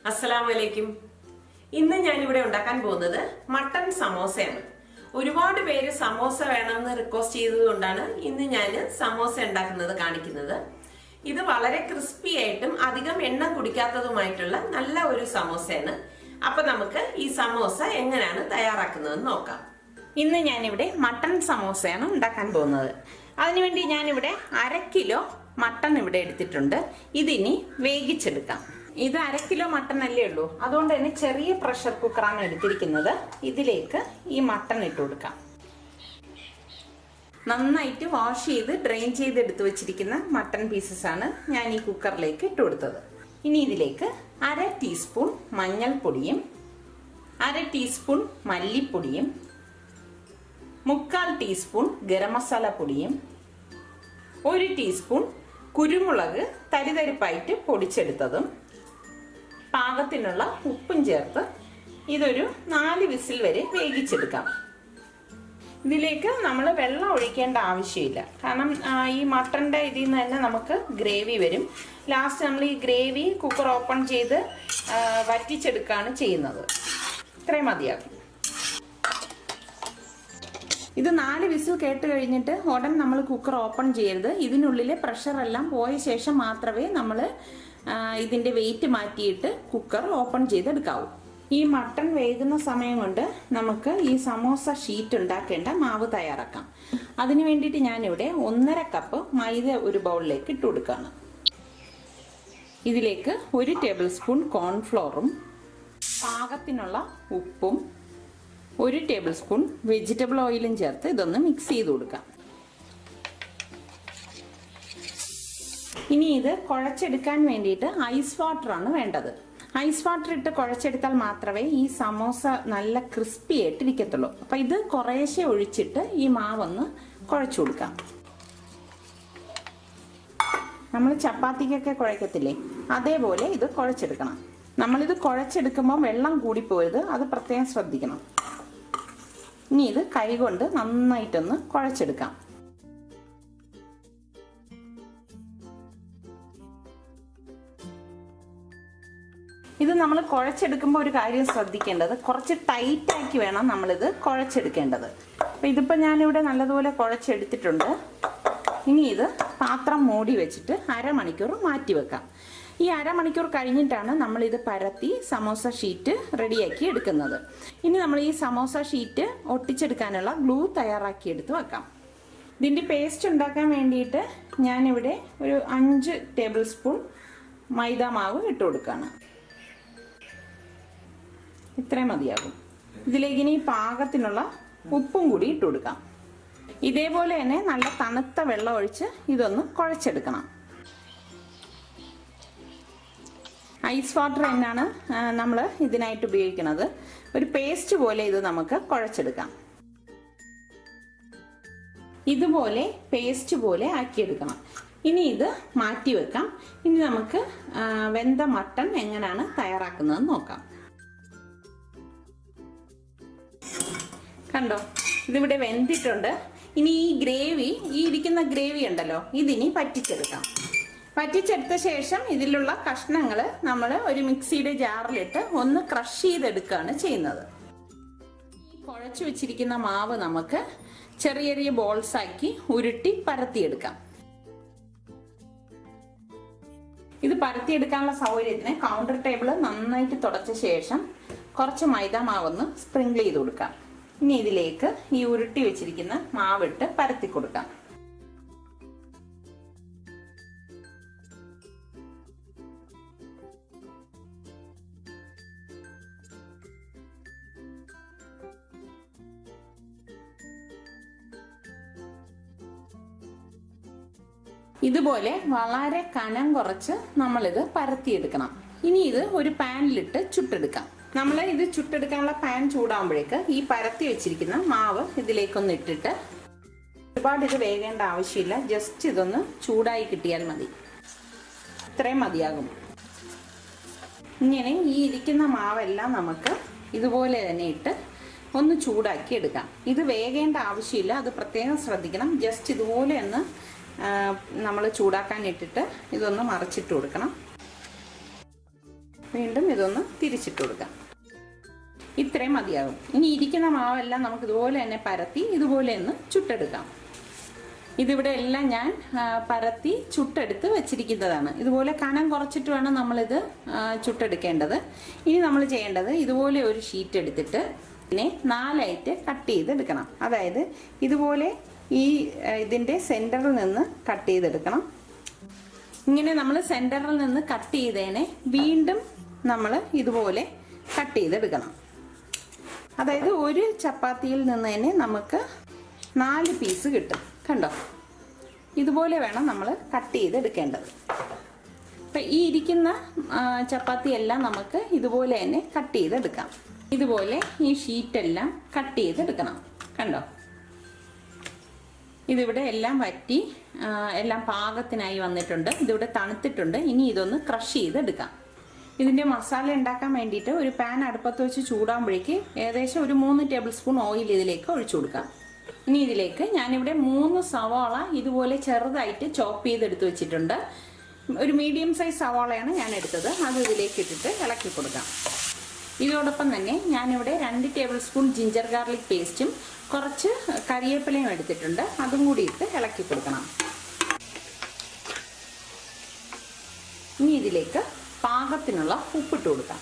അസ്സലാമലൈക്കും. ഇന്ന് ഞാനിവിടെ ഉണ്ടാക്കാൻ പോകുന്നത് മട്ടൺ സമോസയാണ്. ഒരുപാട് പേര് സമോസ വേണമെന്ന് റിക്വസ്റ്റ് ചെയ്തതുകൊണ്ടാണ് ഇന്ന് ഞാൻ സമോസ ഉണ്ടാക്കുന്നത് കാണിക്കുന്നത്. ഇത് വളരെ ക്രിസ്പി ആയിട്ടും അധികം എണ്ണ കുടിക്കാത്തതുമായിട്ടുള്ള നല്ല ഒരു സമോസയാണ്. അപ്പൊ നമുക്ക് ഈ സമോസ എങ്ങനെയാണ് തയ്യാറാക്കുന്നതെന്ന് നോക്കാം. ഇന്ന് ഞാനിവിടെ മട്ടൺ സമോസയാണ് ഉണ്ടാക്കാൻ പോകുന്നത്. അതിനുവേണ്ടി ഞാനിവിടെ 1/2 കിലോ മട്ടൺ ഇവിടെ എടുത്തിട്ടുണ്ട്. ഇതിനി വേവിച്ചെടുക്കാം. ഇത് 1/2 കിലോ മട്ടൺ അല്ലേ ഉള്ളൂ, അതുകൊണ്ട് തന്നെ ചെറിയ പ്രഷർ കുക്കറാണ് എടുത്തിരിക്കുന്നത്. ഇതിലേക്ക് ഈ മട്ടൺ ഇട്ട് കൊടുക്കാം. നന്നായിട്ട് വാഷ് ചെയ്ത് ഡ്രെയിൻ ചെയ്ത് എടുത്തു വെച്ചിരിക്കുന്ന മട്ടൺ പീസസ് ആണ് ഞാൻ ഈ കുക്കറിലേക്ക് ഇട്ട് കൊടുത്തത്. ഇനി ഇതിലേക്ക് 1/2 ടീസ്പൂൺ മഞ്ഞൾപ്പൊടിയും 1/2 ടീസ്പൂൺ മല്ലിപ്പൊടിയും 1/4 ടീസ്പൂൺ ഗരം മസാല പൊടിയും 1 ടീസ്പൂൺ കുരുമുളക് തരിതരിപ്പായിട്ട് പൊടിച്ചെടുത്തതും പാകത്തിനുള്ള ഉപ്പും ചേർത്ത് ഇതൊരു 4 വിസിൽ വരെ വേവിച്ചെടുക്കാം. ഇതിലേക്ക് നമ്മൾ വെള്ളം ഒഴിക്കേണ്ട ആവശ്യമില്ല, കാരണം ഈ മട്ടൻ്റെ ഇതിൽ നിന്ന് തന്നെ നമുക്ക് ഗ്രേവി വരും. ലാസ്റ്റ് നമ്മൾ ഈ ഗ്രേവി കുക്കർ ഓപ്പൺ ചെയ്ത് വറ്റിച്ചെടുക്കുകയാണ് ചെയ്യുന്നത്. ഇത്രയും മതിയാകും. ഇത് 4 വിസിൽ കേട്ട് കഴിഞ്ഞിട്ട് ഉടൻ നമ്മൾ കുക്കർ ഓപ്പൺ ചെയ്യരുത്. ഇതിനുള്ളിലെ പ്രഷറെല്ലാം പോയ ശേഷം മാത്രമേ നമ്മൾ ഇതിൻ്റെ വെയിറ്റ് മാറ്റിയിട്ട് കുക്കർ ഓപ്പൺ ചെയ്തെടുക്കാവൂ. ഈ മട്ടൺ വേകുന്ന സമയം കൊണ്ട് നമുക്ക് ഈ സമോസ ഷീറ്റ് ഉണ്ടാക്കേണ്ട മാവ് തയ്യാറാക്കാം. അതിന് വേണ്ടിയിട്ട് ഞാനിവിടെ 1.5 കപ്പ് മൈദ ഒരു ബൗളിലേക്ക് ഇട്ട് കൊടുക്കുകയാണ്. ഇതിലേക്ക് 1 ടേബിൾ സ്പൂൺ കോൺഫ്ലോറും പാകത്തിനുള്ള ഉപ്പും 1 ടേബിൾ സ്പൂൺ വെജിറ്റബിൾ ഓയിലും ചേർത്ത് ഇതൊന്ന് മിക്സ് ചെയ്ത് കൊടുക്കാം. ഇനി ഇത് കുഴച്ചെടുക്കാൻ വേണ്ടിയിട്ട് ഐസ് വാട്ടറാണ് വേണ്ടത്. ഐസ് വാട്ടർ ഇട്ട് കുഴച്ചെടുത്താൽ മാത്രമേ ഈ സമോസ നല്ല ക്രിസ്പി ആയിട്ട് ഇരിക്കത്തുള്ളൂ. അപ്പം ഇത് കുറേശ്ശെ ഒഴിച്ചിട്ട് ഈ മാവൊന്ന് കുഴച്ചു കൊടുക്കാം. നമ്മൾ ചപ്പാത്തിക്കൊക്കെ കുഴക്കത്തില്ലേ, അതേപോലെ ഇത് കുഴച്ചെടുക്കണം. നമ്മളിത് കുഴച്ചെടുക്കുമ്പോൾ വെള്ളം കൂടിപ്പോയത്, അത് പ്രത്യേകം ശ്രദ്ധിക്കണം. ഇനി ഇത് കൈകൊണ്ട് നന്നായിട്ടൊന്ന് കുഴച്ചെടുക്കാം. ഇത് നമ്മൾ കുഴച്ചെടുക്കുമ്പോൾ ഒരു കാര്യം ശ്രദ്ധിക്കേണ്ടത്, കുറച്ച് ടൈറ്റാക്കി വേണം നമ്മളിത് കുഴച്ചെടുക്കേണ്ടത്. അപ്പം ഇതിപ്പോൾ ഞാനിവിടെ നല്ലതുപോലെ കുഴച്ചെടുത്തിട്ടുണ്ട്. ഇനി ഇത് പാത്രം മൂടി വെച്ചിട്ട് 1/2 മണിക്കൂർ മാറ്റി വെക്കാം. ഈ 1/2 മണിക്കൂർ കഴിഞ്ഞിട്ടാണ് നമ്മളിത് പരത്തി സമോസ ഷീറ്റ് റെഡിയാക്കി എടുക്കുന്നത്. ഇനി നമ്മൾ ഈ സമോസ ഷീറ്റ് ഒട്ടിച്ചെടുക്കാനുള്ള ഗ്ലൂ തയ്യാറാക്കി എടുത്ത് വെക്കാം. ഇതിൻ്റെ പേസ്റ്റ് ഉണ്ടാക്കാൻ വേണ്ടിയിട്ട് ഞാനിവിടെ ഒരു 5 ടേബിൾ സ്പൂൺ മൈദ മാവ് ഇട്ട് കൊടുക്കുകയാണ്. ഇത്രയും മതിയാകും. ഇതിലേക്ക് ഇനി പാകത്തിനുള്ള ഉപ്പും കൂടി ഇട്ട് കൊടുക്കാം. ഇതേപോലെ തന്നെ നല്ല തണുത്ത വെള്ളം ഒഴിച്ച് ഇതൊന്ന് കുഴച്ചെടുക്കണം. ഐസ് വാട്ടർ തന്നെയാണ് നമ്മൾ ഇതിനായിട്ട് ഉപയോഗിക്കുന്നത്. ഒരു പേസ്റ്റ് പോലെ ഇത് നമുക്ക് കുഴച്ചെടുക്കാം. ഇതുപോലെ പേസ്റ്റ് പോലെ ആക്കിയെടുക്കണം. ഇനി ഇത് മാറ്റി വെക്കാം. ഇനി നമുക്ക് വെന്ത മട്ടൺ എങ്ങനെയാണ് തയ്യാറാക്കുന്നതെന്ന് നോക്കാം. കണ്ടോ, ഇതിവിടെ വെന്തിട്ടുണ്ട്. ഇനി ഈ ഗ്രേവി, ഈ ഇരിക്കുന്ന ഗ്രേവി ഉണ്ടല്ലോ, ഇതിനി പറ്റിച്ചെടുക്കാം. പറ്റിച്ചെടുത്ത ശേഷം ഇതിലുള്ള കഷ്ണങ്ങൾ നമ്മൾ ഒരു മിക്സിയുടെ ജാറിലിട്ട് ഒന്ന് ക്രഷ് ചെയ്തെടുക്കുകയാണ് ചെയ്യുന്നത്. ഈ കുഴച്ചു വെച്ചിരിക്കുന്ന മാവ് നമുക്ക് ചെറിയ ചെറിയ ബോൾസ് ആക്കി ഉരുട്ടി പരത്തിയെടുക്കാം. ഇത് പരത്തിയെടുക്കാനുള്ള സൗകര്യത്തിന് കൗണ്ടർ ടേബിൾ നന്നായിട്ട് തുടച്ച ശേഷം കുറച്ച് മൈദ മാവൊന്ന് സ്പ്രിങ്കിൾ ചെയ്ത് കൊടുക്കാം. ഇനി ഇതിലേക്ക് ഈ ഉരുട്ടി വെച്ചിരിക്കുന്ന മാവിട്ട് പരത്തി കൊടുക്കാം. ഇതുപോലെ വളരെ കനം കുറച്ച് നമ്മളിത് പരത്തിയെടുക്കണം. ഇനി ഇത് ഒരു പാനിലിട്ട് ചുട്ടെടുക്കാം. നമ്മൾ ഇത് ചുട്ടെടുക്കാനുള്ള പാൻ ചൂടാകുമ്പോഴേക്ക് ഈ പരത്തി വെച്ചിരിക്കുന്ന മാവ് ഇതിലേക്കൊന്ന് ഇട്ടിട്ട്, ഒരുപാട് ഇത് വേകേണ്ട ആവശ്യമില്ല, ജസ്റ്റ് ഇതൊന്ന് ചൂടായി കിട്ടിയാൽ മതി. ഇത്രയും മതിയാകും. ഇങ്ങനെ ഈ ഇരിക്കുന്ന മാവെല്ലാം നമുക്ക് ഇതുപോലെ തന്നെ ഇട്ട് ഒന്ന് ചൂടാക്കി എടുക്കാം. ഇത് വേകേണ്ട ആവശ്യമില്ല, അത് പ്രത്യേകം ശ്രദ്ധിക്കണം. ജസ്റ്റ് ഇതുപോലെ ഒന്ന് നമ്മൾ ചൂടാക്കാൻ ഇട്ടിട്ട് ഇതൊന്ന് മറിച്ചിട്ട് കൊടുക്കണം. വീണ്ടും ഇതൊന്ന് തിരിച്ചിട്ട് കൊടുക്കാം. ഇത്രയും മതിയാകും. ഇനി ഇരിക്കുന്ന മാവെല്ലാം നമുക്ക് ഇതുപോലെ തന്നെ പരത്തി ഇതുപോലെ ഒന്ന് ചുട്ടെടുക്കാം. ഇതിവിടെ എല്ലാം ഞാൻ പരത്തി ചുട്ടെടുത്ത് വെച്ചിരിക്കുന്നതാണ്. ഇതുപോലെ കനം കുറച്ചിട്ട് വേണം നമ്മളിത് ചുട്ടെടുക്കേണ്ടത്. ഇനി നമ്മൾ ചെയ്യേണ്ടത് ഇതുപോലെ ഒരു ഷീറ്റ് എടുത്തിട്ട് ഇതിനെ 4ആയിട്ട് കട്ട് ചെയ്തെടുക്കണം. അതായത് ഇതുപോലെ ഇതിൻ്റെ സെൻറ്ററിൽ നിന്ന് കട്ട് ചെയ്തെടുക്കണം. ഇങ്ങനെ നമ്മൾ സെൻറ്ററിൽ നിന്ന് കട്ട് ചെയ്തതിനെ വീണ്ടും നമ്മൾ ഇതുപോലെ കട്ട് ചെയ്തെടുക്കണം. അതായത് ഒരു ചപ്പാത്തിയിൽ നിന്ന് തന്നെ നമുക്ക് 4 പീസ് കിട്ടും. കണ്ടോ, ഇതുപോലെ വേണം നമ്മൾ കട്ട് ചെയ്തെടുക്കേണ്ടത്. അപ്പം ഈ ഇരിക്കുന്ന ചപ്പാത്തി എല്ലാം നമുക്ക് ഇതുപോലെ തന്നെ കട്ട് ചെയ്തെടുക്കാം. ഇതുപോലെ ഈ ഷീറ്റെല്ലാം കട്ട് ചെയ്തെടുക്കണം. കണ്ടോ, ഇതിവിടെ എല്ലാം വറ്റി എല്ലാം പാകത്തിനായി വന്നിട്ടുണ്ട്. ഇതിവിടെ തണുത്തിട്ടുണ്ട്. ഇനി ഇതൊന്ന് ക്രഷ് ചെയ്തെടുക്കാം. ഇതിൻ്റെ മസാല ഉണ്ടാക്കാൻ വേണ്ടിയിട്ട് ഒരു പാൻ അടുപ്പത്ത് വെച്ച് ചൂടാകുമ്പോഴേക്ക് ഏകദേശം ഒരു 3 ടേബിൾ സ്പൂൺ ഓയിൽ ഇതിലേക്ക് ഒഴിച്ചു കൊടുക്കാം. ഇനി ഇതിലേക്ക് ഞാനിവിടെ 3 സവാള ഇതുപോലെ ചെറുതായിട്ട് ചോപ്പ് ചെയ്തെടുത്ത് വെച്ചിട്ടുണ്ട്. ഒരു മീഡിയം സൈസ് സവാളയാണ് ഞാൻ എടുത്തത്. അത് ഇതിലേക്ക് ഇട്ടിട്ട് ഇളക്കി കൊടുക്കാം. ഇതോടൊപ്പം തന്നെ ഞാനിവിടെ 2 ടേബിൾ സ്പൂൺ ജിഞ്ചർ ഗാർലിക് പേസ്റ്റും കുറച്ച് കറിവേപ്പിലയും എടുത്തിട്ടുണ്ട്. അതും കൂടി ഇട്ട് ഇളക്കി കൊടുക്കണം. ഇനി ഇതിലേക്ക് പാകത്തിനുള്ള ഉപ്പിട്ട് കൊടുക്കാം.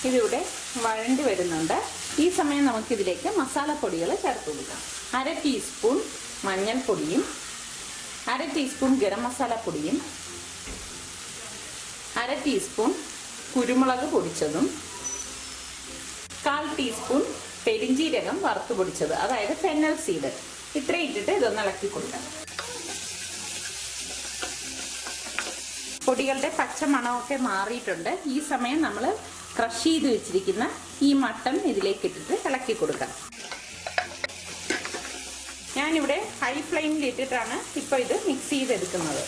ഇതിവിടെ വഴണ്ടി വരുന്നുണ്ട്. ഈ സമയം നമുക്കിതിലേക്ക് മസാലപ്പൊടികൾ ചേർത്ത് കൊടുക്കാം. 1/2 ടീസ്പൂൺ മഞ്ഞൾപ്പൊടിയും 1/2 ടീസ്പൂൺ ഗരം മസാലപ്പൊടിയും 1/2 ടീസ്പൂൺ കുരുമുളക് പൊടിച്ചതും 1/4 ടീസ്പൂൺ പെരിഞ്ജീരകം വറുത്ത് പൊടിച്ചത്, അതായത് ഫെന്നൽ സീഡ്, ഇത്രയും ഇട്ടിട്ട് ഇതൊന്ന് ഇളക്കി കൊടുക്കാം. പൊടികളുടെ പച്ച മണമൊക്കെ മാറിയിട്ടുണ്ട്. ഈ സമയം നമ്മൾ ക്രഷ് ചെയ്ത് വെച്ചിരിക്കുന്ന ഈ മട്ടൺ ഇതിലേക്ക് ഇട്ടിട്ട് ഇളക്കി കൊടുക്കാം. ഞാനിവിടെ ഹൈ ഫ്ലെയിമിൽ ഇട്ടിട്ടാണ് ഇപ്പോൾ ഇത് മിക്സ് ചെയ്തെടുക്കുന്നത്.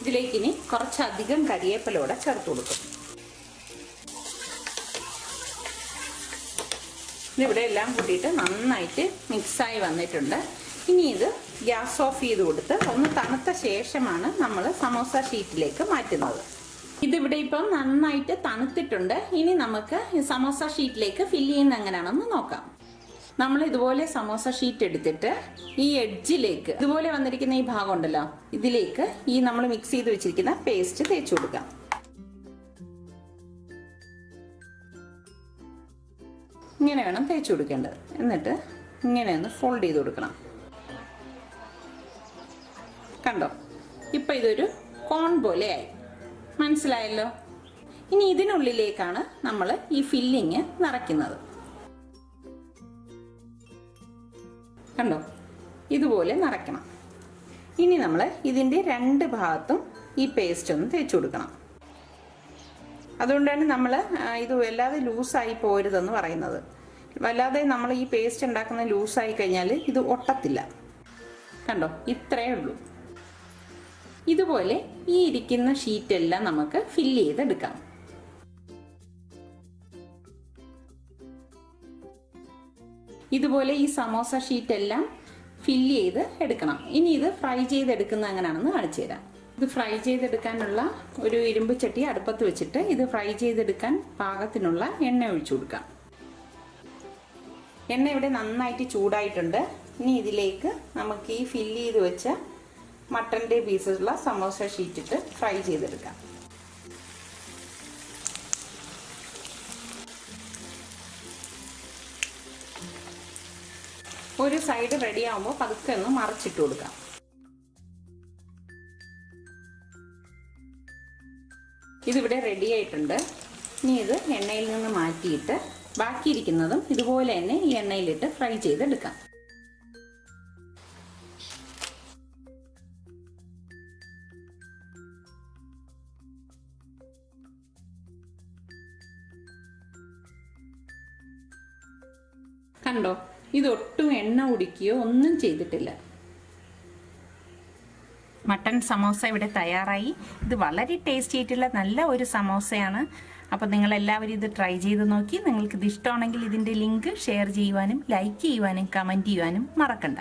ഇതിലേക്ക് ഇനി കുറച്ചധികം കരിവേപ്പിലൂടെ ചേർത്ത് കൊടുക്കും. ഇതിവിടെ എല്ലാം കൂട്ടിയിട്ട് നന്നായിട്ട് മിക്സായി വന്നിട്ടുണ്ട്. ഇനി ഇത് ഗ്യാസ് ഓഫ് ചെയ്ത് കൊടുത്ത് ഒന്ന് തണുത്ത ശേഷമാണ് നമ്മൾ സമോസ ഷീറ്റിലേക്ക് മാറ്റുന്നത്. ഇതിവിടെ ഇപ്പം നന്നായിട്ട് തണുത്തിട്ടുണ്ട്. ഇനി നമുക്ക് ഈ സമോസ ഷീറ്റിലേക്ക് ഫില്ല് ചെയ്യുന്ന എങ്ങനെയാണെന്ന് നോക്കാം. നമ്മൾ ഇതുപോലെ സമോസ ഷീറ്റ് എടുത്തിട്ട് ഈ എഡ്ജിലേക്ക് ഇതുപോലെ വന്നിരിക്കുന്ന ഈ ഭാഗം ഉണ്ടല്ലോ, ഇതിലേക്ക് ഈ നമ്മൾ മിക്സ് ചെയ്ത് വെച്ചിരിക്കുന്ന പേസ്റ്റ് തേച്ച് കൊടുക്കാം. ഇങ്ങനെ വേണം തേച്ച് കൊടുക്കേണ്ടത്. എന്നിട്ട് ഇങ്ങനെ ഒന്ന് ഫോൾഡ് ചെയ്ത് കൊടുക്കണം. കണ്ടോ, ഇപ്പം ഇതൊരു കോൺ പോലെയായി. മനസ്സിലായല്ലോ? ഇനി ഇതിനുള്ളിലേക്കാണ് നമ്മൾ ഈ ഫില്ലിങ് നിറയ്ക്കുന്നത്. കണ്ടോ, ഇതുപോലെ നിറയ്ക്കണം. ഇനി നമ്മൾ ഇതിൻ്റെ 2 ഭാഗത്തും ഈ പേസ്റ്റ് ഒന്ന് തേച്ച് കൊടുക്കണം. അതുകൊണ്ടാണ് നമ്മൾ ഇത് വല്ലാതെ ലൂസായി പോരുതെന്ന് പറയുന്നത്. വല്ലാതെ നമ്മൾ ഈ പേസ്റ്റ് ഉണ്ടാക്കുന്ന ലൂസായി കഴിഞ്ഞാൽ ഇത് ഒട്ടത്തില്ല. കണ്ടോ, ഇത്രയേ ഉള്ളൂ. ഇതുപോലെ ഈ ഇരിക്കുന്ന ഷീറ്റെല്ലാം നമുക്ക് ഫില്ല് ചെയ്തെടുക്കാം. ഇതുപോലെ ഈ സമോസ ഷീറ്റെല്ലാം ഫില്ല് ചെയ്ത് എടുക്കണം. ഇനി ഇത് ഫ്രൈ ചെയ്തെടുക്കുന്ന എങ്ങനെയാണെന്ന് കാണിച്ചു തരാം. ഇത് ഫ്രൈ ചെയ്തെടുക്കാനുള്ള ഒരു ഇരുമ്പ് ചട്ടി അടുപ്പത്ത് വെച്ചിട്ട് ഇത് ഫ്രൈ ചെയ്തെടുക്കാൻ പാകത്തിനുള്ള എണ്ണ ഒഴിച്ചു കൊടുക്കാം. എണ്ണ ഇവിടെ നന്നായിട്ട് ചൂടായിട്ടുണ്ട്. ഇനി ഇതിലേക്ക് നമുക്ക് ഈ ഫില്ല് ചെയ്ത് വെച്ച മട്ടൻ്റെ പീസുള്ള സമോസ ഷീറ്റിട്ട് ഫ്രൈ ചെയ്തെടുക്കാം. ഒരു സൈഡ് റെഡി ആകുമ്പോൾ പതുക്കെ ഒന്ന് മറിച്ചിട്ട് കൊടുക്കാം. ഇതിവിടെ റെഡി ആയിട്ടുണ്ട്. ഇനി ഇത് എണ്ണയിൽ നിന്ന് മാറ്റിയിട്ട് ബാക്കിയിരിക്കുന്നതും ഇതുപോലെ തന്നെ ഈ എണ്ണയിലിട്ട് ഫ്രൈ ചെയ്തെടുക്കാം. കണ്ടോ, ഇതൊട്ടും എണ്ണ കുടിക്കുകയോ ഒന്നും ചെയ്തിട്ടില്ല. മട്ടൺ സമോസ ഇവിടെ തയ്യാറായി. ഇത് വളരെ ടേസ്റ്റി ആയിട്ടുള്ള നല്ല ഒരു സമോസയാണ്. അപ്പോൾ നിങ്ങളെല്ലാവരും ഇത് ട്രൈ ചെയ്ത് നോക്കി. നിങ്ങൾക്കിത് ഇഷ്ടമാണെങ്കിൽ ഇതിൻ്റെ ലിങ്ക് ഷെയർ ചെയ്യുവാനും ലൈക്ക് ചെയ്യുവാനും കമൻറ്റ് ചെയ്യുവാനും മറക്കണ്ട.